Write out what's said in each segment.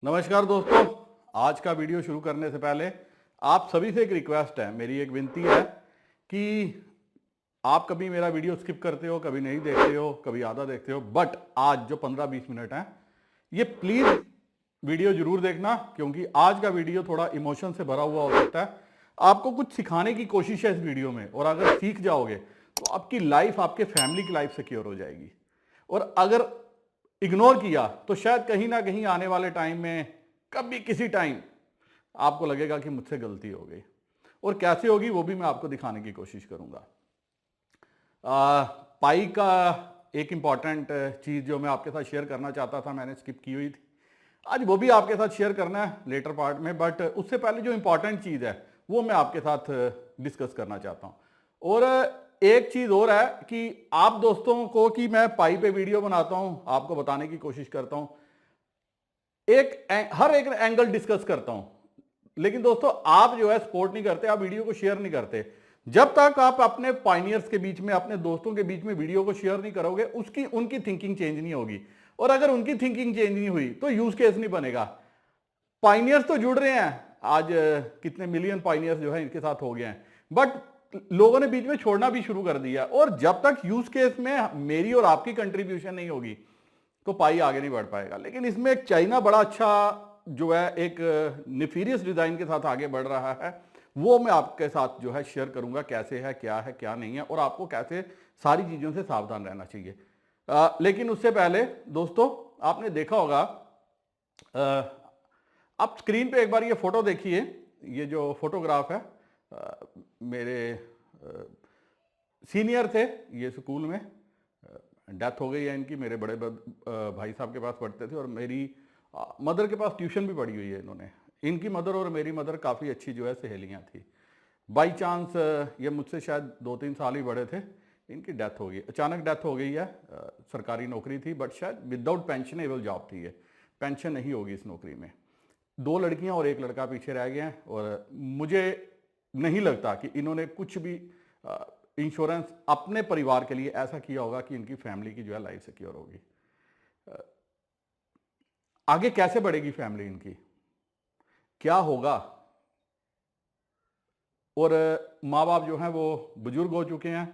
नमस्कार दोस्तों, आज का वीडियो शुरू करने से पहले आप सभी से एक रिक्वेस्ट है, मेरी एक विनती है कि आप कभी मेरा वीडियो स्किप करते हो, कभी नहीं देखते हो, कभी आधा देखते हो, बट आज जो 15-20 मिनट है ये प्लीज वीडियो जरूर देखना, क्योंकि आज का वीडियो थोड़ा इमोशन से भरा हुआ हो सकता है। आपको कुछ सिखाने की कोशिश है इस वीडियो में, और अगर सीख जाओगे तो आपकी लाइफ, आपके फैमिली की लाइफ सिक्योर हो जाएगी। और अगर इग्नोर किया तो शायद कहीं ना कहीं आने वाले टाइम में कभी किसी टाइम आपको लगेगा कि मुझसे गलती हो गई, और कैसे होगी वो भी मैं आपको दिखाने की कोशिश करूंगा। पाई का एक इंपॉर्टेंट चीज जो मैं आपके साथ शेयर करना चाहता था, मैंने स्किप की हुई थी, आज वो भी आपके साथ शेयर करना है लेटर पार्ट में। बट उससे पहले जो इंपॉर्टेंट चीज है वो मैं आपके साथ डिस्कस करना चाहता हूं। और एक चीज और है कि आप दोस्तों को कि मैं पाई पे वीडियो बनाता हूं, आपको बताने की कोशिश करता हूं, हर एक एंगल डिस्कस करता हूं, लेकिन दोस्तों आप जो है सपोर्ट नहीं करते, आप वीडियो को शेयर नहीं करते। जब तक आप अपने पाइनियर्स के बीच में, अपने दोस्तों के बीच में वीडियो को शेयर नहीं करोगे, उनकी थिंकिंग चेंज नहीं होगी, और अगर उनकी थिंकिंग चेंज नहीं हुई तो यूज केस नहीं बनेगा। पाइनियर्स तो जुड़ रहे हैं, आज कितने मिलियन पाइनियर्स जो है इनके साथ हो गए हैं, बट लोगों ने बीच में छोड़ना भी शुरू कर दिया। और जब तक यूज केस में मेरी और आपकी कंट्रीब्यूशन नहीं होगी तो पाई आगे नहीं बढ़ पाएगा। लेकिन इसमें एक चाइना बड़ा अच्छा जो है एक निफीरियस डिजाइन के साथ आगे बढ़ रहा है, वो मैं आपके साथ जो है शेयर करूंगा, कैसे है, क्या नहीं है, और आपको कैसे सारी चीजों से सावधान रहना चाहिए। लेकिन उससे पहले दोस्तों, आपने देखा होगा, आप स्क्रीन पे एक बार ये फोटो देखिए। ये जो फोटोग्राफ है, मेरे सीनियर थे ये स्कूल में, डेथ हो गई है इनकी, मेरे बड़े भाई साहब के पास पढ़ते थे, और मेरी मदर के पास ट्यूशन भी पढ़ी हुई है इन्होंने। इनकी मदर और मेरी मदर काफ़ी अच्छी जो है सहेलियां थी। बाई चांस ये मुझसे शायद 2-3 साल ही बड़े थे, इनकी डेथ हो गई, अचानक डेथ हो गई है। सरकारी नौकरी थी, बट शायद विदाउट पेंशनेबल जॉब थी, ये पेंशन नहीं होगी इस नौकरी में। 2 लड़कियां और 1 लड़का पीछे रह गए हैं, और मुझे नहीं लगता कि इन्होंने कुछ भी इंश्योरेंस अपने परिवार के लिए ऐसा किया होगा कि इनकी फैमिली की जो है लाइफ सिक्योर होगी। आगे कैसे बढ़ेगी फैमिली इनकी, क्या होगा। और माँ बाप जो हैं वो बुजुर्ग हो चुके हैं,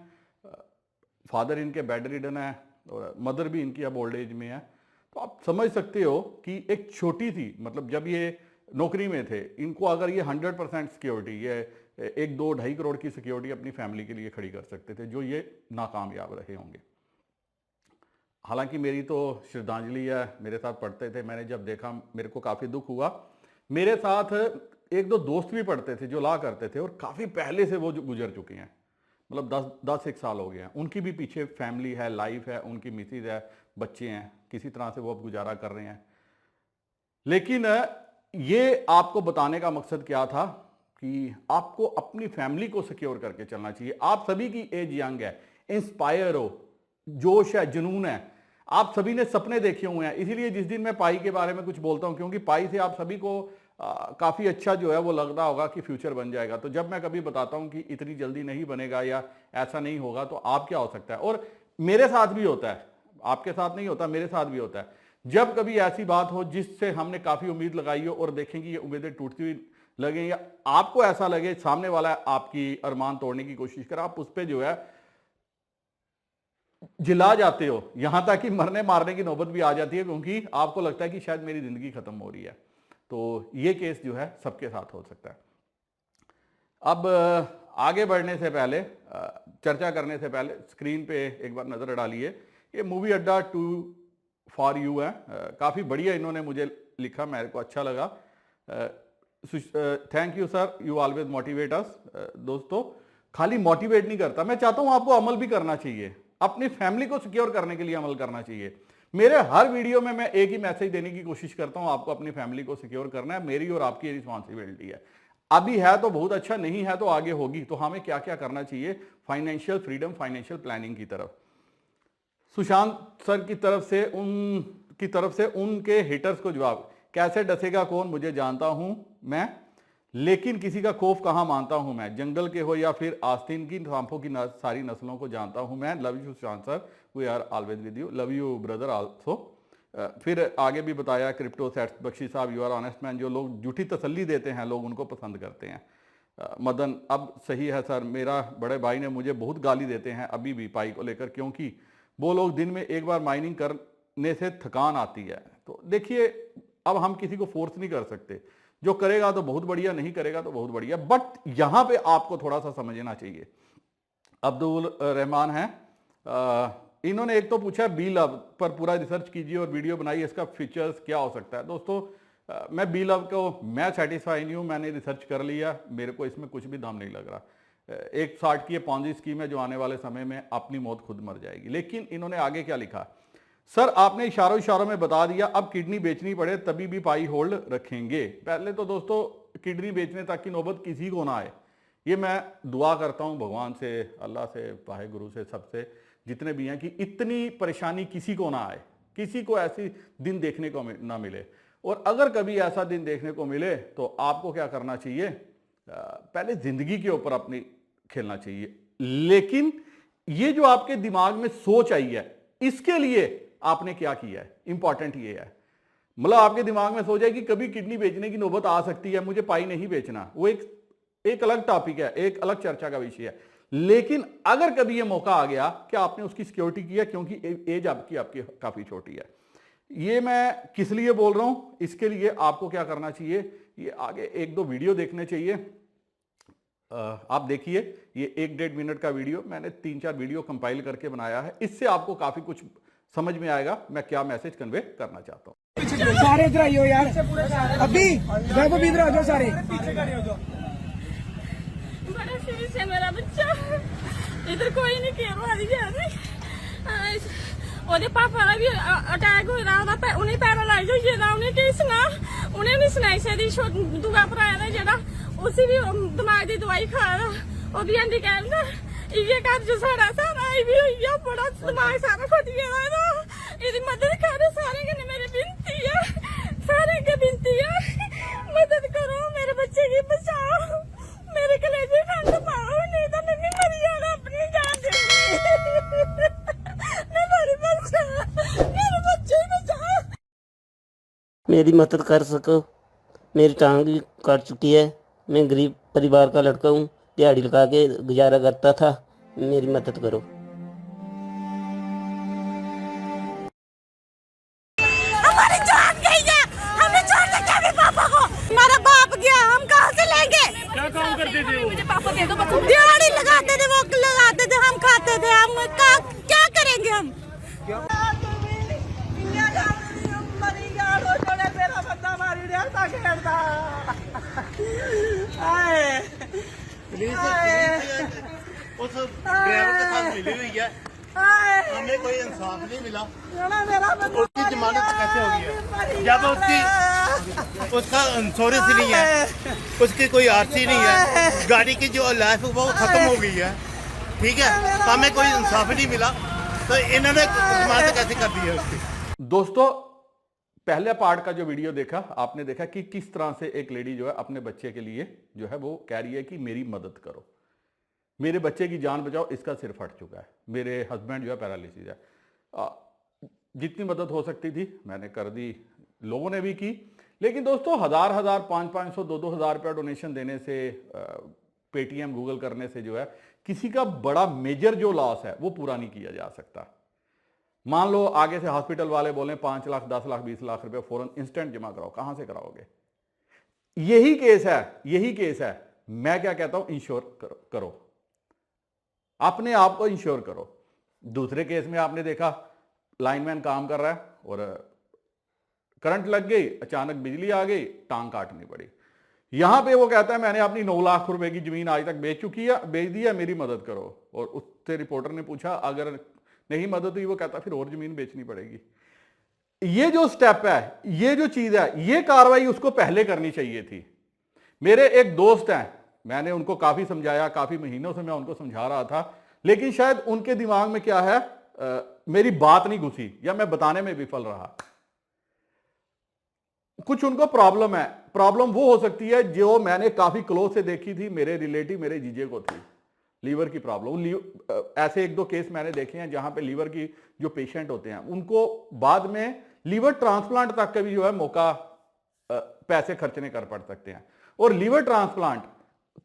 फादर इनके बेड रिडन है, और मदर भी इनकी अब ओल्ड एज में है। तो आप समझ सकते हो कि एक छोटी सी, मतलब जब ये नौकरी में थे, इनको अगर ये 100% सिक्योरिटी, ये 1-2-2.5 करोड़ की सिक्योरिटी अपनी फैमिली के लिए खड़ी कर सकते थे, जो ये नाकामयाब रहे होंगे। हालांकि मेरी तो श्रद्धांजलि है, मेरे साथ पढ़ते थे, मैंने जब देखा मेरे को काफ़ी दुख हुआ। मेरे साथ 1-2 दोस्त भी पढ़ते थे जो ला करते थे, और काफ़ी पहले से वो जो गुजर चुके हैं, मतलब 10-10 साल हो गए हैं। उनकी भी पीछे फैमिली है, लाइफ है, उनकी मिसेज है, बच्चे हैं, किसी तरह से वो अब गुजारा कर रहे हैं। लेकिन ये आपको बताने का मकसद क्या था कि आपको अपनी फैमिली को सिक्योर करके चलना चाहिए। आप सभी की एज यंग है, इंस्पायर हो, जोश है, जुनून है, आप सभी ने सपने देखे हुए हैं। इसीलिए जिस दिन मैं पाई के बारे में कुछ बोलता हूं, क्योंकि पाई से आप सभी को काफी अच्छा जो है वो लगता होगा कि फ्यूचर बन जाएगा। तो जब मैं कभी बताता हूं कि इतनी जल्दी नहीं बनेगा या ऐसा नहीं होगा, तो आप क्या हो सकता है। और मेरे साथ भी होता है, आपके साथ नहीं होता, मेरे साथ भी होता है। जब कभी ऐसी बात हो जिससे हमने काफी उम्मीद लगाई हो, और देखें कि ये उम्मीदें टूटती हुई लगे, या आपको ऐसा लगे सामने वाला आपकी अरमान तोड़ने की कोशिश करे, आप उस पर जो है जिला जाते हो, यहां तक कि मरने मारने की नौबत भी आ जाती है, क्योंकि आपको लगता है कि शायद मेरी जिंदगी खत्म हो रही है। तो ये केस जो है सबके साथ हो सकता है। अब आगे बढ़ने से पहले, चर्चा करने से पहले, स्क्रीन पे एक बार नजर डालिए। ये मूवी अड्डा 2 फॉर यू है, काफी बढ़िया इन्होंने मुझे लिखा, मेरे को अच्छा लगा। Thank you sir, you always motivate अस। दोस्तों, खाली मोटिवेट नहीं करता, मैं चाहता हूं आपको अमल भी करना चाहिए, अपनी फैमिली को सिक्योर करने के लिए अमल करना चाहिए। मेरे हर वीडियो में मैं एक ही मैसेज देने की कोशिश करता हूं, आपको अपनी फैमिली को सिक्योर करना है, मेरी और आपकी रिस्पॉन्सिबिलिटी है। अभी है तो बहुत अच्छा, नहीं है तो आगे होगी। तो हमें क्या क्या करना चाहिए फाइनेंशियल फ्रीडम, फाइनेंशियल प्लानिंग की तरफ। सुशांत सर की तरफ से उनके हिटर्स को जवाब, कैसे डसेगा कौन मुझे जानता हूं मैं, लेकिन किसी का खौफ कहां मानता हूं मैं, जंगल के हो या फिर आस्तीन की, सांपों की सारी नस्लों को जानता हूं मैं। Love you Sushant sir, we are always with you, love you brother also. फिर आगे भी बताया क्रिप्टो सेट्स, बख्शी साहब यू आर ऑनेस्ट मैन, जो लोग झूठी तसल्ली देते हैं लोग उनको पसंद करते हैं। मदन, अब सही है सर, मेरा बड़े भाई ने मुझे बहुत गाली देते हैं अभी भी पाई को लेकर, क्योंकि वो लोग दिन में एक बार माइनिंग करने से थकान आती है। तो देखिए, अब हम किसी को फोर्स नहीं कर सकते, जो करेगा तो बहुत बढ़िया, नहीं करेगा तो बहुत बढ़िया, बट यहां पे आपको थोड़ा सा समझना चाहिए। अब्दुल रहमान है, इन्होंने एक तो पूछा बी लव पर पूरा रिसर्च कीजिए और वीडियो बनाइए, इसका फीचर्स क्या हो सकता है। दोस्तों, मैं बी लव को मैं सेटिस्फाई नहीं हूँ, मैंने रिसर्च कर लिया, मेरे को इसमें कुछ भी दम नहीं लग रहा। एक साठ की पॉन्जी स्कीम है जो आने वाले समय में अपनी मौत खुद मर जाएगी। लेकिन इन्होंने आगे क्या लिखा, सर आपने इशारों इशारों में बता दिया, अब किडनी बेचनी पड़े तभी भी पाई होल्ड रखेंगे। पहले तो दोस्तों किडनी बेचने तक की नौबत किसी को ना आए, ये मैं दुआ करता हूं भगवान से, अल्लाह से, वाहे गुरु से, सबसे जितने भी हैं, कि इतनी परेशानी किसी को ना आए, किसी को ऐसी दिन देखने को ना मिले। और अगर कभी ऐसा दिन देखने को मिले तो आपको क्या करना चाहिए, पहले जिंदगी के ऊपर अपनी खेलना चाहिए। लेकिन ये जो आपके दिमाग में सोच आई है, इसके लिए आपने क्या किया है, इंपॉर्टेंट ये है। मतलब आपके दिमाग में सोचा है कि कभी किडनी बेचने की नौबत आ सकती है, मुझे पाई नहीं बेचना, वो एक अलग टॉपिक है, एक अलग चर्चा का विषय है। लेकिन अगर कभी ये मौका आ गया कि आपने उसकी सिक्योरिटी किया, क्योंकि एज आपकी काफी छोटी है। ये मैं किस लिए बोल रहा हूं, इसके लिए आपको क्या करना चाहिए, ये आगे एक दो वीडियो देखने चाहिए। आप देखिए, ये 1-1.5 मिनट का वीडियो मैंने 3-4 वीडियो कंपाइल करके बनाया है, इससे आपको काफी कुछ समझ में आएगा मैं क्या मैसेज कन्वे करना चाहता हूं। सारे इधर आइयो यार, अभी वैभव भी इधर आ जाओ सारे। बड़ा सीरियस है मेरा बच्चा, इधर कोई नहीं केयर वाली है। ਉਹਦੇ ਪਾਪਾ ਦਾ ਵੀ ਅਟੈਕ ਹੋਇਆ, ਉਹਦਾ ਉਹਨੇ ਪੈਰਾਲਾਈਜ਼ ਹੋਈ ਜਿਹੜਾ, ਉਹਨੇ ਕੀ ਸੁਣਾ, ਉਹਨੇ ਨਹੀਂ ਸੁਣਾਈ ਸੀ। ਦੂਆ ਭਰਾ ਦਾ ਜਿਹੜਾ, ਉਸੇ ਵੀ ਦਿਮਾਗ ਦੀ ਦਵਾਈ ਖਾ ਰਹਾ, ਉਹ ਵੀ ਆਂਦੀ ਕਹਿੰਦਾ ਇਹ ਘਰ ਜੋ ਸਾਡਾ ਸਾਰਾ ਇਹ ਵੀ ਹੋਈ ਆ, ਬੜਾ ਦਿਮਾਗ ਸਾਰਾ ਫਟ ਗਿਆ ਇਹਦਾ, ਇਹਦੀ ਮਦਦ ਕਰੋ ਸਾਰੇ ਕਨੇ, ਮੇਰੀ ਬੇਨਤੀ ਹੈ, ਸਾਰੇ ਕੇ ਬੇਨਤੀ ਹੈ, ਮਦਦ ਕਰੋ, ਮੇਰੇ ਬੱਚੇ की बचाओ, मेरे कलेजे ठंड पाओ, नहीं तो मैं भी मर जाना अपनी जान दे। मेरे बच्चे बचाओ, मेरी मदद कर सको, मेरी टांग भी कट चुकी है, मैं गरीब परिवार का लड़का हूँ, दिहाड़ी लगा के गुजारा करता था, मेरी मदद करो। हमारी जान गई है, हमें छोड़ के क्या भी पापा को, हमारा बाप गया, हम कहाँ से लेंगे। क्या काम करते थे वो, मुझे पापा दे दो, दिहाड़ी लगाते थे, वो लगाते थे, हम खाते थे, हम क्या करेंगे हम। उस ड्राइवर के साथ मिली हुई है, हमें कोई इंसाफ नहीं मिला। उसकी जमानत कैसे हो गई है जब उसका इंश्योरेंस नहीं है, उसकी कोई आरसी नहीं है, गाड़ी की जो लाइफ वो खत्म हो गई है, ठीक है, तो हमें कोई इंसाफ नहीं मिला, तो इन्होंने जमानत कैसे कर दी है उसकी। दोस्तों, पहले पार्ट का जो वीडियो देखा आपने, देखा कि किस तरह से एक लेडी जो है अपने बच्चे के लिए जो है वो कह रही है कि मेरी मदद करो, मेरे बच्चे की जान बचाओ, इसका सिर फट चुका है, मेरे हस्बैंड जो है पैरालिसिस है। जितनी मदद हो सकती थी मैंने कर दी, लोगों ने भी की। लेकिन दोस्तों, 1000-1000, 500-500, 2-2000 रुपया डोनेशन देने से, पेटीएम गूगल करने से जो है किसी का बड़ा मेजर जो लॉस है वो पूरा नहीं किया जा सकता। मान लो आगे से हॉस्पिटल वाले बोले 5 लाख, 10 लाख, 20 लाख रुपए फौरन इंस्टेंट जमा कराओ, कहां से कराओगे। यही केस है। मैं क्या कहता हूं, इंश्योर करो, अपने आप को इंश्योर करो। दूसरे केस में आपने देखा, लाइनमैन काम कर रहा है और करंट लग गई, अचानक बिजली आ गई, टांग काटनी पड़ी। यहां पे वो कहता है मैंने अपनी 9 लाख रुपए की जमीन आज तक बेच दी है, मेरी मदद करो। और उससे रिपोर्टर ने पूछा अगर नहीं मदद हुई, वो कहता फिर और जमीन बेचनी पड़ेगी। ये जो स्टेप है, ये जो चीज है, ये कार्रवाई उसको पहले करनी चाहिए थी। मेरे एक दोस्त हैं, मैंने उनको काफी समझाया, काफी महीनों से मैं उनको समझा रहा था, लेकिन शायद उनके दिमाग में क्या है, मेरी बात नहीं घुसी या मैं बताने में विफल रहा। कुछ उनको प्रॉब्लम है, प्रॉब्लम वो हो सकती है जो मैंने काफी क्लोज से देखी थी, मेरे रिलेटिव, मेरे जीजे को थी, लीवर की प्रॉब्लम। ऐसे 1-2 केस मैंने देखे हैं जहां पे लीवर की जो पेशेंट होते हैं उनको बाद में लीवर ट्रांसप्लांट तक का भी जो है मौका पैसे खर्चने कर पड़ सकते हैं। और लीवर ट्रांसप्लांट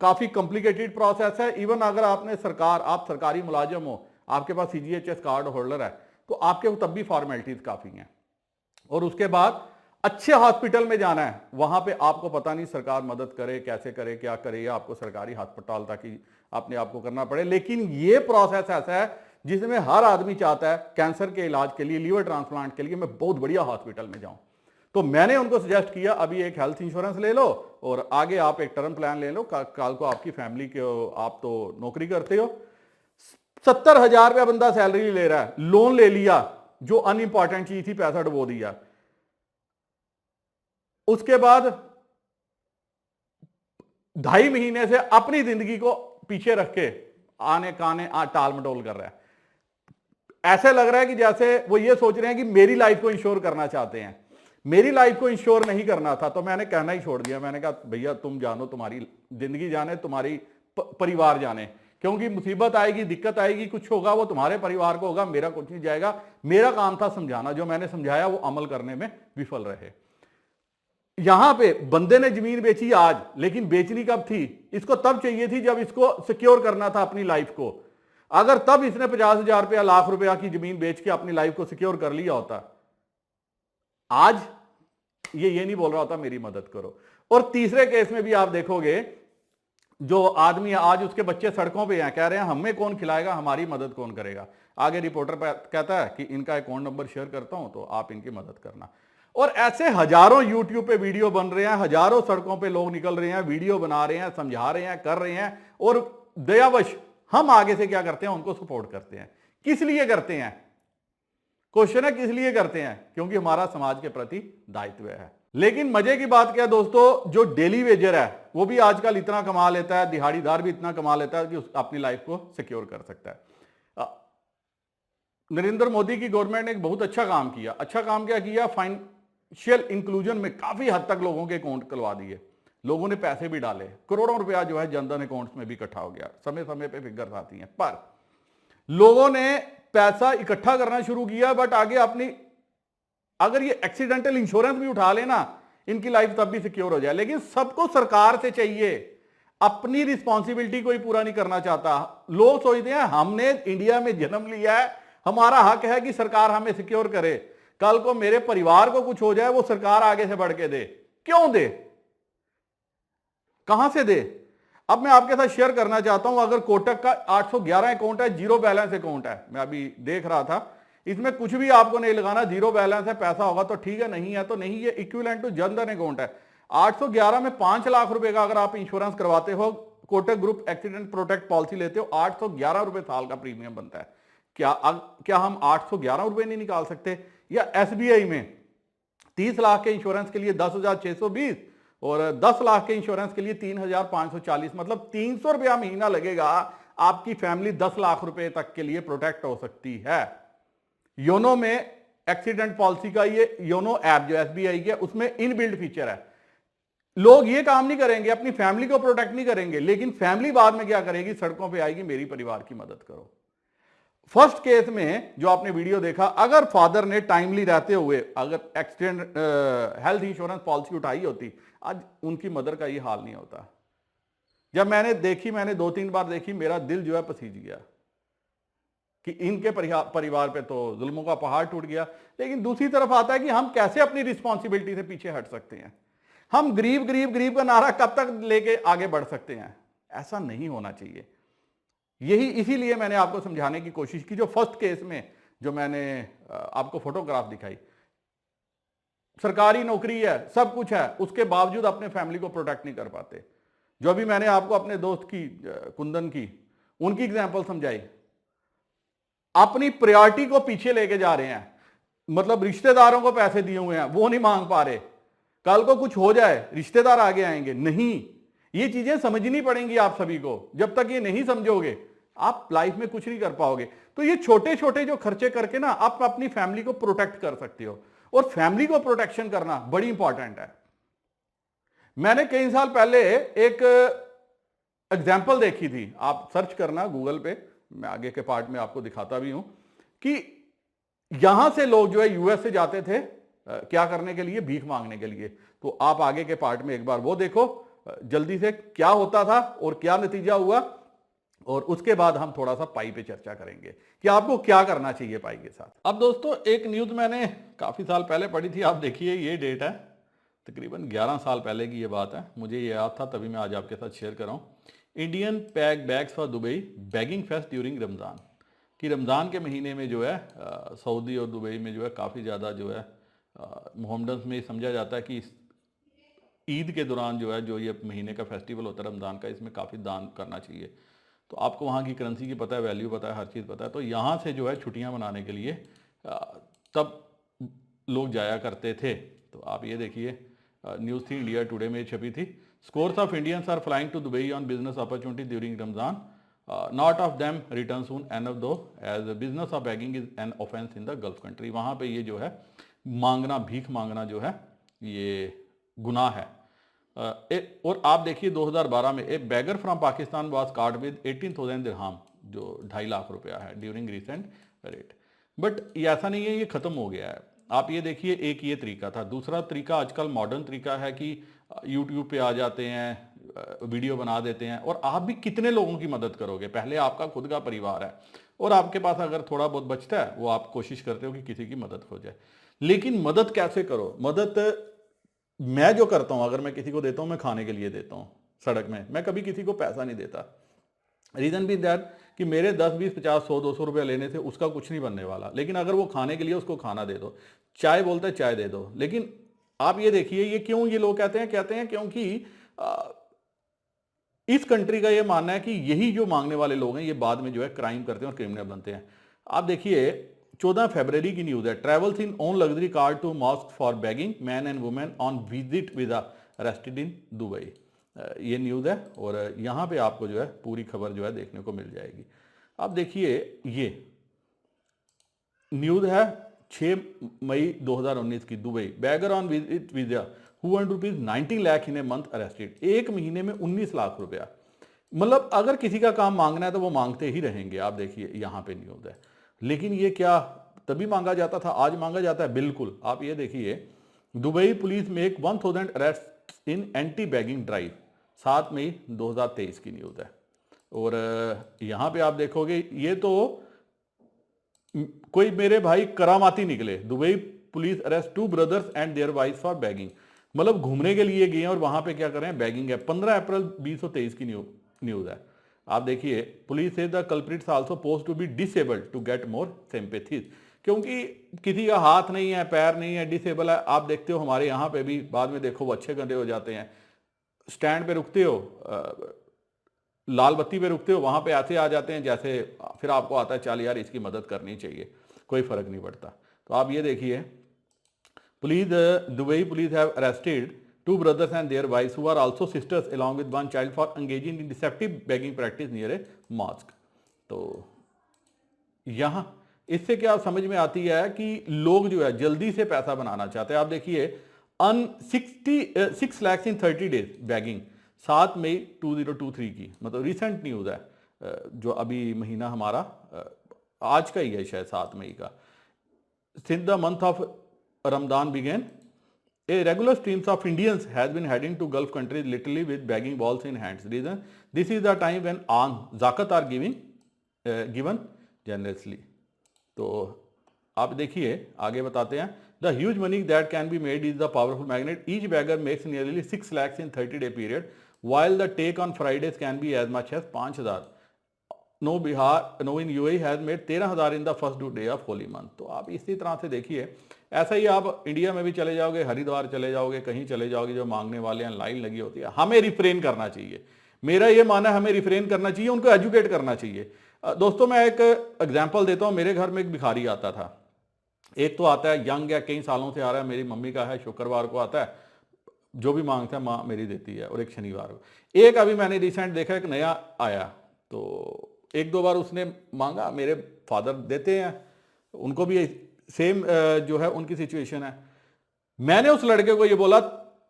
काफी कॉम्प्लिकेटेड प्रोसेस है। इवन अगर आप सरकारी मुलाजिम हो, आपके पास CGHS कार्ड होल्डर है, तो आपके तब भी फॉर्मेलिटीज काफी हैं। और उसके बाद अच्छे हॉस्पिटल में जाना है, वहां पे आपको पता नहीं सरकार मदद करे, कैसे करे, क्या करे, या आपको सरकारी अस्पताल तक ही अपने आप को करना पड़े। लेकिन ये प्रोसेस ऐसा है जिसमें हर आदमी चाहता है कैंसर के इलाज के लिए, लीवर ट्रांसप्लांट के लिए मैं बहुत बढ़िया हॉस्पिटल में जाऊं। तो मैंने उनको सजेस्ट किया अभी एक हेल्थ इंश्योरेंस ले लो और आगे आप एक टर्म प्लान ले लो, कल को आपकी फैमिली के, आप तो नौकरी करते हो, 70,000 रुपया बंदा सैलरी ले रहा है, लोन ले लिया, जो अनइंपॉर्टेंट चीज थी पैसा डुबो दिया। उसके बाद 2.5 महीने से अपनी जिंदगी को पीछे रख के आने काने टाल मटोल कर रहा है। ऐसे लग रहा है कि जैसे वो ये सोच रहे हैं कि मेरी लाइफ को इंश्योर करना चाहते हैं। मेरी लाइफ को इंश्योर नहीं करना था तो मैंने कहना ही छोड़ दिया। मैंने कहा भैया तुम जानो, तुम्हारी जिंदगी जाने, तुम्हारी परिवार जाने, क्योंकि मुसीबत आएगी, दिक्कत आएगी, कुछ होगा वो तुम्हारे परिवार को होगा, मेरा कुछ नहीं जाएगा। मेरा काम था समझाना, जो मैंने समझाया वो अमल करने में विफल रहे। यहां पे बंदे ने जमीन बेची आज, लेकिन बेचनी कब थी? इसको तब चाहिए थी जब इसको सिक्योर करना था अपनी लाइफ को। अगर तब इसने 50,000 रुपया, लाख रुपया की जमीन बेच के अपनी लाइफ को सिक्योर कर लिया होता, आज ये नहीं बोल रहा होता मेरी मदद करो। और तीसरे केस में भी आप देखोगे, जो आदमी आज उसके बच्चे सड़कों पे हैं, कह रहे हैं हमें कौन खिलाएगा, हमारी मदद कौन करेगा। आगे रिपोर्टर कहता है कि इनका अकाउंट नंबर शेयर करता हूं तो आप इनकी मदद करना। और ऐसे हजारों यूट्यूब पे वीडियो बन रहे हैं, हजारों सड़कों पे लोग निकल रहे हैं, वीडियो बना रहे हैं, समझा रहे हैं, कर रहे हैं, और दयावश हम आगे से क्या करते हैं, उनको सपोर्ट करते हैं। किस लिए करते हैं? क्वेश्चन है किस लिए करते हैं? क्योंकि हमारा समाज के प्रति दायित्व है। लेकिन मजे की बात क्या है दोस्तों, जो डेली वेजर है वो भी आजकल इतना कमा लेता है, दिहाड़ीदार भी इतना कमा लेता है कि अपनी लाइफ को सिक्योर कर सकता है। नरेंद्र मोदी की गवर्नमेंट ने एक बहुत अच्छा काम किया। अच्छा काम क्या किया? फाइनेंशियल इंक्लूजन में काफी हद तक लोगों के अकाउंट खुलवा दिए, लोगों ने पैसे भी डाले, करोड़ों रुपया जो है जनधन अकाउंट्स में भी इकट्ठा हो गया। समय समय पे फिगर्स आती हैं, पर लोगों ने पैसा इकट्ठा करना शुरू किया, बट आगे अपनी, अगर ये एक्सीडेंटल इंश्योरेंस भी उठा लेना, इनकी लाइफ तब भी सिक्योर हो जाए। लेकिन सबको सरकार से चाहिए, अपनी रिस्पॉन्सिबिलिटी कोई पूरा नहीं करना चाहता। लोग सोचते हैं हमने इंडिया में जन्म लिया है, हमारा हक है कि सरकार हमें सिक्योर करे। कल को मेरे परिवार को कुछ हो जाए, वो सरकार आगे से बढ़ के दे। क्यों दे? कहां से दे? अब मैं आपके साथ शेयर करना चाहता हूं, अगर कोटक का 811 अकाउंट है, जीरो बैलेंस अकाउंट है, मैं अभी देख रहा था, इसमें कुछ भी आपको नहीं लगाना, जीरो बैलेंस है, पैसा होगा तो ठीक है, नहीं है तो नहीं। ये इक्विवेलेंट टू जनधन अकाउंट है। 811 में 5 लाख रुपए का अगर आप इंश्योरेंस करवाते हो, Kotak group accident protect policy लेते हो, 811 रुपए साल का प्रीमियम बनता है। क्या हम 811 रुपए नहीं निकाल सकते? या SBI में 30 लाख के इंश्योरेंस के लिए 10,620 और 10 लाख के इंश्योरेंस के लिए 3,540, मतलब 300 रुपया महीना लगेगा, आपकी फैमिली 10 लाख रुपए तक के लिए प्रोटेक्ट हो सकती है। योनो में एक्सीडेंट पॉलिसी का ये योनो ऐप जो SBI के, उसमें इनबिल्ट फीचर है। लोग ये काम नहीं करेंगे, अपनी फैमिली को प्रोटेक्ट नहीं करेंगे, लेकिन फैमिली बाद में क्या करेगी? सड़कों पे आएगी, मेरी परिवार की मदद करो। फर्स्ट केस में जो आपने वीडियो देखा, अगर फादर ने टाइमली रहते हुए अगर एक्सीडेंट हेल्थ इंश्योरेंस पॉलिसी उठाई होती, आज उनकी मदर का ये हाल नहीं होता। जब मैंने 2-3 बार देखी, मेरा दिल जो है पसीज गया कि इनके परिवार पे तो जुल्मों का पहाड़ टूट गया। लेकिन दूसरी तरफ आता है कि हम कैसे अपनी रिस्पॉन्सिबिलिटी से पीछे हट सकते हैं। हम गरीब गरीब गरीब का नारा कब तक लेके आगे बढ़ सकते हैं? ऐसा नहीं होना चाहिए। इसीलिए मैंने आपको समझाने की कोशिश की। जो फर्स्ट केस में जो मैंने आपको फोटोग्राफ दिखाई, सरकारी नौकरी है, सब कुछ है, उसके बावजूद अपने फैमिली को प्रोटेक्ट नहीं कर पाते। जो अभी मैंने आपको अपने दोस्त की, कुंदन की, उनकी एग्जांपल समझाई, अपनी प्रायोरिटी को पीछे लेके जा रहे हैं। मतलब रिश्तेदारों को पैसे दिए हुए हैं, वो नहीं मांग पा रहे, कल को कुछ हो जाए रिश्तेदार आगे आएंगे। नहीं, ये चीजें समझनी पड़ेंगी आप सभी को। जब तक ये नहीं समझोगे, आप लाइफ में कुछ नहीं कर पाओगे। तो ये छोटे छोटे जो खर्चे करके ना आप अपनी फैमिली को प्रोटेक्ट कर सकते हो, और फैमिली को प्रोटेक्शन करना बड़ी इंपॉर्टेंट है। मैंने कई साल पहले एक एग्जाम्पल देखी थी, आप सर्च करना गूगल पे, मैं आगे के पार्ट में आपको दिखाता भी हूं, कि यहां से लोग जो है US से जाते थे क्या करने के लिए? भीख मांगने के लिए। तो आप आगे के पार्ट में एक बार वो देखो जल्दी से क्या होता था और क्या नतीजा हुआ, और उसके बाद हम थोड़ा सा पाई पे चर्चा करेंगे कि आपको क्या करना चाहिए पाई के साथ। अब दोस्तों एक न्यूज मैंने काफी साल पहले पढ़ी थी, आप देखिए ये डेट है, तकरीबन 11 साल पहले की ये बात है, मुझे ये याद था तभी मैं आज आपके साथ शेयर कर रहा हूँ। Indian pack bags for Dubai bagging fest during Ramzan, कि रमज़ान के महीने में जो है सऊदी और दुबई में जो है काफ़ी ज़्यादा जो है मोहम्मडन्स में समझा जाता है कि ईद के दौरान जो है जो ये महीने का फेस्टिवल होता है रमज़ान का, इसमें काफ़ी दान करना चाहिए। तो आपको वहाँ की करेंसी की पता है, वैल्यू पता है, हर चीज़ पता है। तो यहाँ से जो है छुट्टियाँ मनाने के लिए तब लोग जाया करते थे। तो आप ये देखिए न्यूज़ थी, इंडिया टुडे में छपी थी। Scores of Indians are flying to Dubai on business opportunity during Ramzan, not of them return soon enough though as business of begging is an offence in the Gulf country. वहाँ पे ये जो है मांगना, भीख मांगना जो है ये गुनाह है। और आप देखिए 2012 में एक beggar from Pakistan was caught with 18,000 dirham, जो 2.5 लाख रुपया है ड्यूरिंग रिसेंट रेट। बट ऐसा नहीं है ये ख़त्म हो गया है। आप ये देखिए, एक ये तरीका था। दूसरा तरीका आजकल मॉडर्न तरीका है कि यूट्यूब पे आ जाते हैं, वीडियो बना देते हैं, और आप भी कितने लोगों की मदद करोगे? पहले आपका खुद का परिवार है और आपके पास अगर थोड़ा बहुत बचता है वो आप कोशिश करते हो कि किसी की मदद हो जाए। लेकिन मदद कैसे करो? मदद मैं जो करता हूं, अगर मैं किसी को देता हूं, मैं खाने के लिए देता हूं सड़क में, मैं कभी किसी को पैसा नहीं देता। रीजन भी दैट कि मेरे 10, 20, 50, 100, 200 रुपया लेने से उसका कुछ नहीं बनने वाला। लेकिन अगर वो खाने के लिए, उसको खाना दे दो, चाय बोलते हैं चाय दे दो। लेकिन आप ये देखिए ये क्यों ये लोग कहते हैं क्योंकि इस कंट्री का ये मानना है कि यही जो मांगने वाले लोग हैं ये बाद में जो है क्राइम करते हैं और क्रिमिनल बनते हैं। आप देखिए 14 फरवरी की न्यूज है, travels in own luxury car to mosque for begging, man and women on visit visa arrested in Dubai. ये न्यूज है और यहाँ पे आपको जो है पूरी खबर जो है देखने को मिल जाएगी। आप देखिए ये न्यूज है 6 मई 2019 की, Dubai beggar on visit visa who earned rupees 90 lakh in a month arrested. एक महीने में 19 लाख रुपया। मतलब अगर किसी का काम मांगना है तो वो मांगते ही रहेंगे। आप देखिए यहाँ पे न्यूज है। लेकिन ये क्या तभी मांगा जाता था, आज मांगा जाता है? बिल्कुल। आप ये देखिए, दुबई पुलिस मेक 1000 अरेस्ट इन एंटी बैगिंग ड्राइव, 7 मई 2023 की न्यूज है। और यहाँ पे आप देखोगे ये तो कोई मेरे भाई करामाती निकले। Dubai police arrest 2 brothers and their wife for begging. मतलब घूमने के लिए गए हैं और वहां पे क्या कर रहे हैं? बैगिंग है। 15 अप्रैल 2023 की न्यूज है। आप देखिए, police say the culprits also posed to be disabled to get more sympathies, क्योंकि किसी का हाथ नहीं है, पैर नहीं है, डिसेबल है। आप देखते हो हमारे यहाँ पे भी बाद में देखो वो अच्छे गंदे हो जाते हैं। स्टैंड पे रुकते हो, लाल बत्ती पे रुकते हो, वहां पे ऐसे आ जाते हैं जैसे फिर आपको आता है चल यार इसकी मदद करनी चाहिए, कोई फर्क नहीं पड़ता। तो आप ये देखिए, police Dubai police have arrested 2 brothers and their wives who are also sisters along with 1 child for engaging in deceptive begging practice near a mosque। तो यहाँ इससे क्या समझ में आती है कि लोग जो है जल्दी से पैसा बनाना चाहते हैं। आप देखिए 6 lakhs in 30 days बैगिंग, 7 मई 2023 की, मतलब रिसेंट न्यूज है, जो अभी महीना हमारा आज का ही है शायद 7 मई का। Since the month of Ramadan began, a regular streams of Indians has been heading to Gulf countries literally with begging balls in hands. Reason, this is the time when zakat are given generously। तो आप देखिए आगे बताते हैं, the huge money that can be made is the powerful magnet। Each beggar makes nearly 6 lakhs in 30-day period, while the take on Fridays can be as much as 5,000। No in UAE has made 13,000 in the first day of Holi month. तो आप इसी तरह से देखिए, ऐसा ही आप India में भी चले जाओगे, हरिद्वार चले जाओगे, कहीं चले जाओगे, जो मांगने वाले हैं लाइन लगी होती है। हमें रिफ्रेन करना चाहिए, मेरा ये मानना है, हमें रिफ्रेन करना चाहिए, उनको एजुकेट करना चाहिए। दोस्तों मैं एक एग्जाम्पल देता हूँ। मेरे घर में एक भिखारी आता था, एक तो आता है यंग है, कई सालों से आ रहा है, मेरी मम्मी का है, शुक्रवार को आता है, जो भी मांगता है माँ मेरी देती है, और एक शनिवार को। एक अभी मैंने रिसेंट देखा, एक नया आया, तो 1-2 बार उसने मांगा, मेरे फादर देते हैं, उनको भी सेम जो है उनकी सिचुएशन है। मैंने उस लड़के को ये बोला,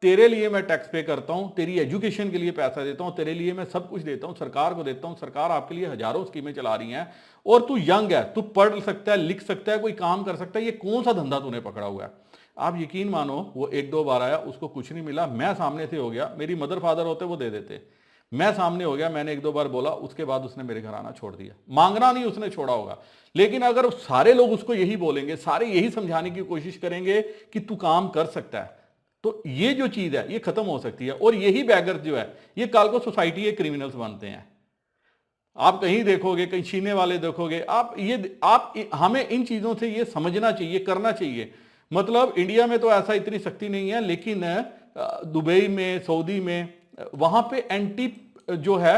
तेरे लिए मैं टैक्स पे करता हूं, तेरी एजुकेशन के लिए पैसा देता हूं, तेरे लिए मैं सब कुछ देता हूं, सरकार को देता हूं, सरकार आपके लिए हजारों स्कीमें चला रही हैं, और तू यंग है, तू पढ़ सकता है, लिख सकता है, कोई काम कर सकता है, ये कौन सा धंधा तूने पकड़ा हुआ है? आप यकीन मानो वो 1-2 बार आया, उसको कुछ नहीं मिला, मैं सामने से हो गया, मेरी मदर फादर होते वो दे देते, मैं सामने हो गया, मैंने 1-2 बार बोला, उसके बाद उसने मेरे घर आना छोड़ दिया। मांगना नहीं उसने छोड़ा होगा, लेकिन अगर सारे लोग उसको यही बोलेंगे, सारे यही समझाने की कोशिश करेंगे कि तू काम कर सकता है, तो ये जो चीज है ये खत्म हो सकती है। और यही बैगर जो है ये कल को सोसाइटी के क्रिमिनल्स बनते हैं। आप कहीं देखोगे, कहीं छीने वाले देखोगे, हमें इन चीजों से ये समझना चाहिए, करना चाहिए। मतलब इंडिया में तो ऐसा इतनी सख्ती नहीं है, लेकिन दुबई में, सऊदी में, वहां पे एंटी जो है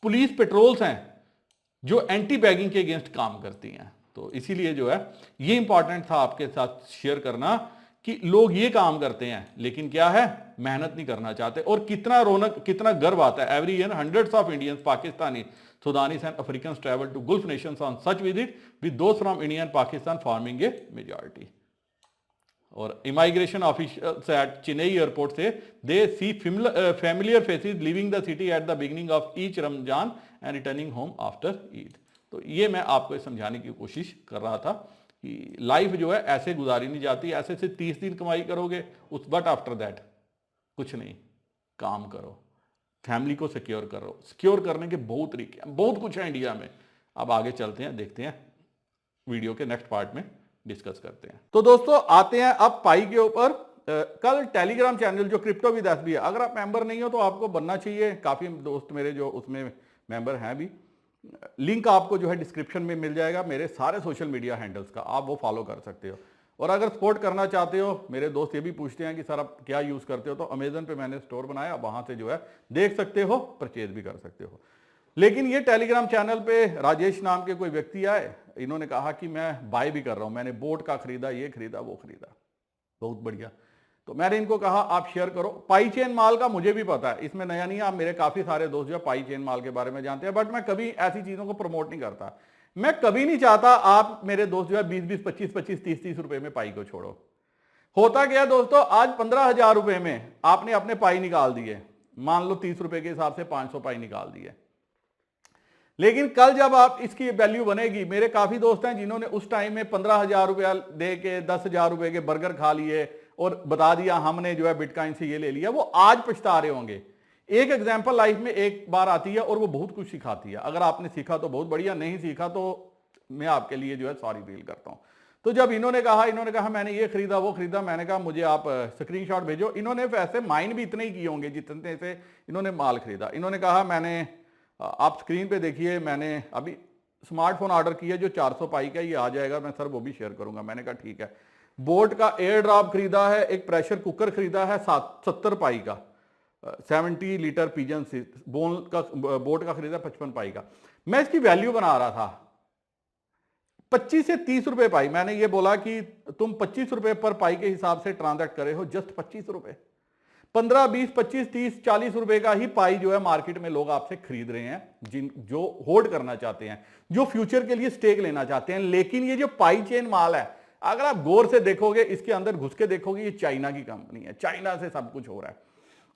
पुलिस पेट्रोल्स हैं जो एंटी बैगिंग के अगेंस्ट काम करती हैं। तो इसीलिए जो है ये इंपॉर्टेंट था आपके साथ शेयर करना कि लोग ये काम करते हैं, लेकिन क्या है, मेहनत नहीं करना चाहते। और कितना रौनक, कितना गर्व आता है, every year hundreds of Indians, Pakistani, Sudanese and Africans travel to Gulf nations on such visit, with those from India and Pakistan forming a majority. और immigration officials at Chennai airport say they see familiar faces leaving the city at the beginning of each Ramzan and returning home after Eid. तो ये मैं आपको समझाने की कोशिश कर रहा था कि लाइफ जो है ऐसे गुजारी नहीं जाती, ऐसे से 30 दिन कमाई करोगे बट आफ्टर दैट कुछ नहीं, काम करो, फैमिली को सिक्योर करो। सिक्योर करने के बहुत तरीके हैं, बहुत कुछ है इंडिया में। अब आगे चलते हैं, देखते हैं, वीडियो के नेक्स्ट पार्ट में डिस्कस करते हैं। तो दोस्तों आते हैं अब पाई के ऊपर। कल टेलीग्राम चैनल जो क्रिप्टो विद एसबी है, अगर आप मेंबर नहीं हो तो आपको बनना चाहिए। काफी दोस्त मेरे जो उसमें मेंबर हैं भी, लिंक आपको जो है डिस्क्रिप्शन में मिल जाएगा, मेरे सारे सोशल मीडिया हैंडल्स का, आप वो फॉलो कर सकते हो। और अगर सपोर्ट करना चाहते हो, मेरे दोस्त ये भी पूछते हैं कि सर आप क्या यूज़ करते हो, तो अमेजन पे मैंने स्टोर बनाया, वहाँ से जो है देख सकते हो, परचेज भी कर सकते हो। लेकिन ये टेलीग्राम चैनल पे राजेश नाम के कोई व्यक्ति आए, इन्होंने कहा कि मैं बाय भी कर रहा हूँ, मैंने बोट का खरीदा, ये खरीदा, वो खरीदा, बहुत बढ़िया। तो मैंने इनको कहा आप शेयर करो। पाई चेन माल का मुझे भी पता है, इसमें नया नहीं है, आप मेरे काफ़ी सारे दोस्त जो है पाई चेन माल के बारे में जानते हैं, बट मैं कभी ऐसी चीज़ों को प्रमोट नहीं करता। मैं कभी नहीं चाहता आप मेरे दोस्त जो है 20-20, 25-25, 30-30 रुपए में पाई को छोड़ो। होता क्या दोस्तों, आज 15,000 रुपए में आपने अपने पाई निकाल दिए, मान लो 30 रुपए के हिसाब से 500 पाई निकाल दिए, लेकिन कल जब आप इसकी वैल्यू बनेगी, मेरे काफी दोस्त हैं जिन्होंने उस टाइम में 15,000 रुपया दे के 10,000 रुपए के बर्गर खा लिए और बता दिया हमने जो है बिटकॉइन से ये ले लिया, वो आज पछता रहे होंगे। एक एग्जाम्पल लाइफ में एक बार आती है और वो बहुत कुछ सिखाती है। अगर आपने सीखा तो बहुत बढ़िया, नहीं सीखा तो मैं आपके लिए जो है सॉरी फील करता हूं। तो जब इन्होंने कहा मैंने ये खरीदा, वो खरीदा, मैंने कहा मुझे आप स्क्रीनशॉट भेजो। इन्होंने वैसे माइन भी इतने ही किए होंगे जितने से इन्होंने माल खरीदा। इन्होंने कहा मैंने, आप स्क्रीन पे देखिए, मैंने अभी स्मार्टफोन ऑर्डर किया जो 400 पाई का, ये आ जाएगा, मैं सर वो भी शेयर करूंगा। मैंने कहा ठीक है। बोट का एयर ड्रॉप खरीदा है, एक प्रेशर कुकर खरीदा है 70 पाई का, 70 लीटर पिजन से बोट का खरीदा 55 पाई का। मैं इसकी वैल्यू बना रहा था 25 से 30 रुपए पाई। मैंने ये बोला कि तुम 25 रुपए पर पाई के हिसाब से ट्रांजैक्ट करे हो, जस्ट 25 रुपए, 15, 20, 25, 30, 40 रुपए का ही पाई जो है मार्केट में लोग आपसे खरीद रहे हैं, जो होल्ड करना चाहते हैं, जो फ्यूचर के लिए स्टेक लेना चाहते हैं। लेकिन ये जो पाई चेन माल है, अगर आप गौर से देखोगे, इसके अंदर घुस के देखोगे, ये चाइना की कंपनी है, चाइना से सब कुछ हो रहा है।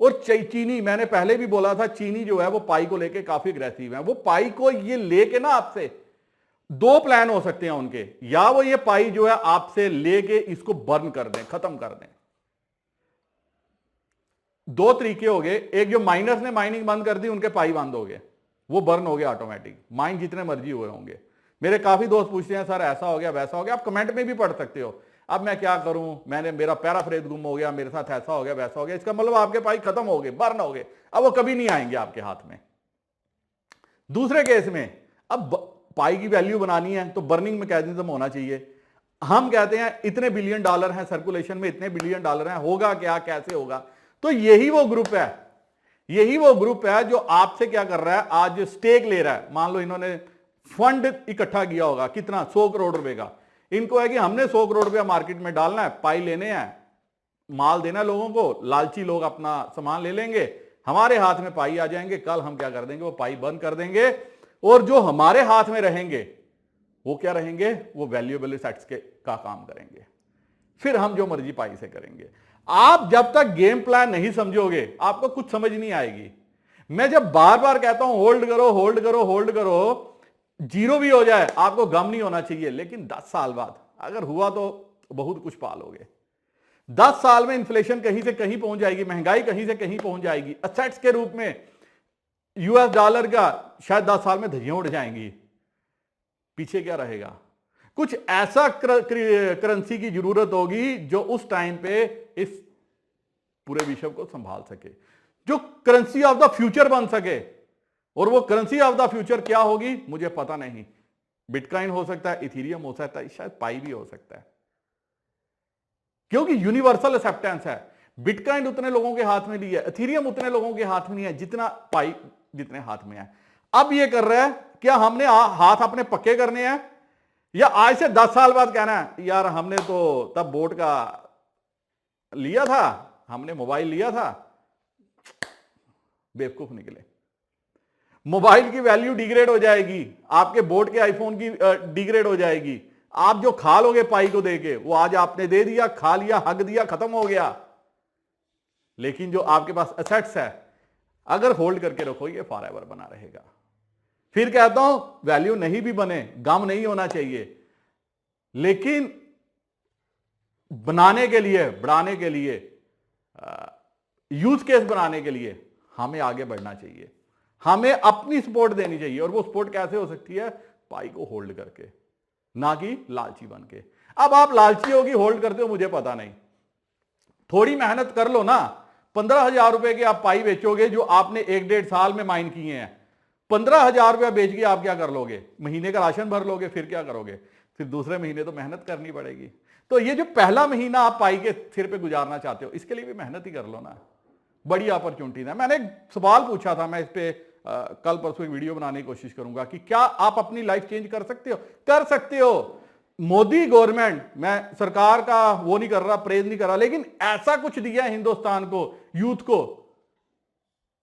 और चीनी, मैंने पहले भी बोला था, चीनी जो है वो पाई को लेके काफी अग्रेसिव है। वो पाई को ये लेके ना आपसे, दो प्लान हो सकते हैं उनके, या वो ये पाई जो है आपसे लेके इसको बर्न कर दें, खत्म कर दें। दो तरीके हो गए, एक जो माइनर्स ने माइनिंग बंद कर दी, उनके पाई बंद हो गए, वो बर्न हो गया ऑटोमेटिक, माइन जितने मर्जी हुए होंगे। मेरे काफी दोस्त पूछते हैं सर ऐसा हो गया, वैसा हो गया, आप कमेंट में भी पढ़ सकते हो। अब मैं क्या करूं, मेरा पैराफ्रेज गुम हो गया, मेरे साथ ऐसा हो गया, वैसा हो गया, इसका मतलब आपके पाई खत्म हो गए, बर्न हो गए, अब वो कभी नहीं आएंगे आपके हाथ में। दूसरे केस में अब पाई की वैल्यू बनानी है तो बर्निंग मैकेनिज्म होना चाहिए। हम कहते हैं इतने बिलियन डॉलर हैं सर्कुलेशन में, इतने बिलियन डॉलर हैं, होगा क्या, कैसे होगा? तो यही वो ग्रुप है, यही वो ग्रुप है जो आपसे क्या कर रहा है, आज स्टेक ले रहा है। मान लो इन्होंने फंड इकट्ठा किया होगा, कितना, 100 करोड़ रुपए का। इनको है कि हमने 100 करोड़ रुपया मार्केट में डालना है, पाई लेने हैं, माल देना है लोगों को, लालची लोग अपना सामान ले लेंगे, हमारे हाथ में पाई आ जाएंगे, कल हम क्या कर देंगे, वो पाई बंद कर देंगे, और जो हमारे हाथ में रहेंगे वो क्या रहेंगे, वो वैल्यूएबल एसेट्स का काम करेंगे, फिर हम जो मर्जी पाई से करेंगे। आप जब तक गेम प्लान नहीं समझोगे, आपको कुछ समझ नहीं आएगी। मैं जब बार बार कहता हूं होल्ड करो, होल्ड करो, होल्ड करो, जीरो भी हो जाए आपको गम नहीं होना चाहिए, लेकिन 10 साल बाद अगर हुआ तो बहुत कुछ पालोगे। 10 साल में इन्फ्लेशन कहीं से कहीं पहुंच जाएगी, महंगाई कहीं से कहीं पहुंच जाएगी, असेट्स के रूप में यूएस डॉलर का शायद 10 साल में धज्जियां उड़ जाएंगी। पीछे क्या रहेगा? कुछ ऐसा करेंसी की जरूरत होगी जो उस टाइम पे इस पूरे विश्व को संभाल सके, जो करेंसी ऑफ द फ्यूचर बन सके। और वो करेंसी ऑफ द फ्यूचर क्या होगी मुझे पता नहीं। बिटकॉइन हो सकता है, इथीरियम हो सकता है, शायद पाई भी हो सकता है, क्योंकि यूनिवर्सल एक्सेप्टेंस है। बिटकॉइन उतने लोगों के हाथ में नहीं है, इथीरियम उतने लोगों के हाथ में नहीं है जितना पाई जितने हाथ में है। अब ये कर रहा है, क्या हमने हाथ अपने पक्के करने हैं या आज से 10 साल बाद कहना है यार हमने तो तब बोट का लिया था, हमने मोबाइल लिया था। बेवकूफ निकले। मोबाइल की वैल्यू डिग्रेड हो जाएगी, आपके बोट के आईफोन की डिग्रेड हो जाएगी। आप जो खा लोगे पाई को देके, वो आज आपने दे दिया, खा लिया, हक दिया, खत्म हो गया। लेकिन जो आपके पास एसेट्स है, अगर होल्ड करके रखो, ये फॉरएवर बना रहेगा। फिर कहता हूं वैल्यू नहीं भी बने, गम नहीं होना चाहिए, लेकिन बनाने के लिए, बढ़ाने के लिए, यूज केस बनाने के लिए हमें आगे बढ़ना चाहिए, हमें अपनी सपोर्ट देनी चाहिए। और वो सपोर्ट कैसे हो सकती है? पाई को होल्ड करके, ना कि लालची बन के। अब आप लालची होगी होल्ड करते हो मुझे पता नहीं, थोड़ी मेहनत कर लो ना। 15,000 रुपए के आप पाई बेचोगे जो आपने 1-1.5 साल में माइन किए हैं। 15,000 रुपया बेच के आप क्या कर लोगे? महीने का राशन भर लोगे, फिर क्या करोगे? फिर दूसरे महीने तो मेहनत करनी पड़ेगी। तो ये जो पहला महीना आप पाई के सिर पे गुजारना चाहते हो, इसके लिए भी मेहनत ही कर लो ना। बड़ी अपॉर्चुनिटी है। मैंने एक सवाल पूछा था, मैं इस पे कल परसों एक वीडियो बनाने की कोशिश करूंगा कि क्या आप अपनी लाइफ चेंज कर सकते हो? कर सकते हो। मोदी गवर्नमेंट, मैं सरकार का वो नहीं कर रहा, प्रेज नहीं कर रहा, लेकिन ऐसा कुछ दिया है हिंदुस्तान को, यूथ को,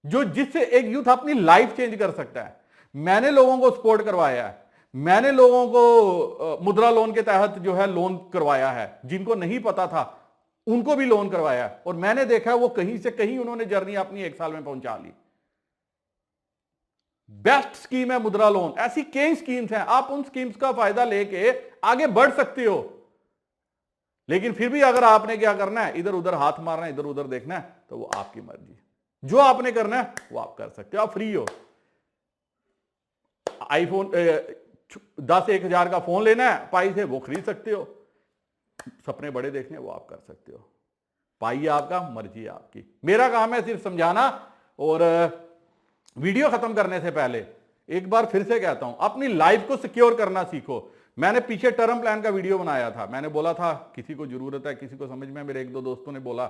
जो जिससे एक यूथ अपनी लाइफ चेंज कर सकता है। मैंने लोगों को सपोर्ट करवाया है, मैंने लोगों को मुद्रा लोन के तहत जो है लोन करवाया है, जिनको नहीं पता था उनको भी लोन करवाया है। और मैंने देखा है वो कहीं से कहीं उन्होंने जर्नी अपनी 1 साल में पहुंचा ली। बेस्ट स्कीम है मुद्रा लोन। ऐसी कई स्कीम्स हैं, आप उन स्कीम्स का फायदा लेके आगे बढ़ सकते हो। लेकिन फिर भी अगर आपने क्या करना है, इधर उधर हाथ मारना है, इधर उधर देखना है, तो वो आपकी मर्जी। जो आपने करना है वो आप कर सकते हो। आप फ्री हो। आईफोन 10-1,000 का फोन लेना है पाई से, वो खरीद सकते हो। सपने बड़े देखने वो आप कर सकते हो। पाई आपका, मर्जी आपकी। मेरा काम है सिर्फ समझाना। और वीडियो खत्म करने से पहले एक बार फिर से कहता हूं, अपनी लाइफ को सिक्योर करना सीखो। मैंने पीछे टर्म प्लान का वीडियो बनाया था, मैंने बोला था किसी को जरूरत है, किसी को समझ में, मेरे 1-2 दोस्तों ने बोला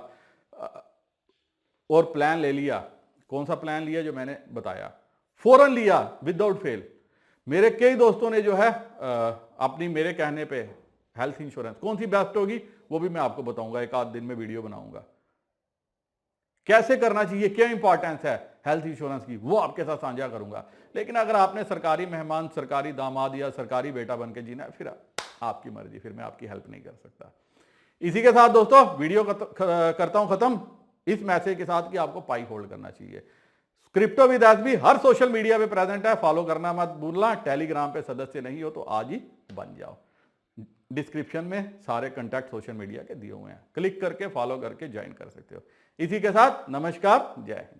और प्लान ले लिया। कौन सा प्लान लिया? जो मैंने बताया, फौरन लिया, विदाउट फेल। मेरे कई दोस्तों ने जो है अपनी मेरे कहने पे हेल्थ इंश्योरेंस कौन सी बेस्ट होगी वो भी मैं आपको बताऊंगा, एक आध दिन में वीडियो बनाऊंगा। कैसे करना चाहिए, क्या इंपॉर्टेंस है हेल्थ इंश्योरेंस की, वो आपके साथ साझा करूंगा। लेकिन अगर आपने सरकारी मेहमान, सरकारी दामाद या सरकारी बेटा बन के जीना है, फिर आपकी मर्जी, फिर मैं आपकी हेल्प नहीं कर सकता। इसी के साथ दोस्तों वीडियो करता हूं खत्म, इस मैसेज के साथ कि आपको पाई होल्ड करना चाहिए। Crypto with SB her social media पे प्रेजेंट है, फॉलो करना मत भूलना। टेलीग्राम पे सदस्य नहीं हो तो आज ही बन जाओ। डिस्क्रिप्शन में सारे कॉन्टैक्ट सोशल मीडिया के दिए हुए हैं, क्लिक करके फॉलो करके ज्वाइन कर सकते हो। इसी के साथ नमस्कार, जय हिंद।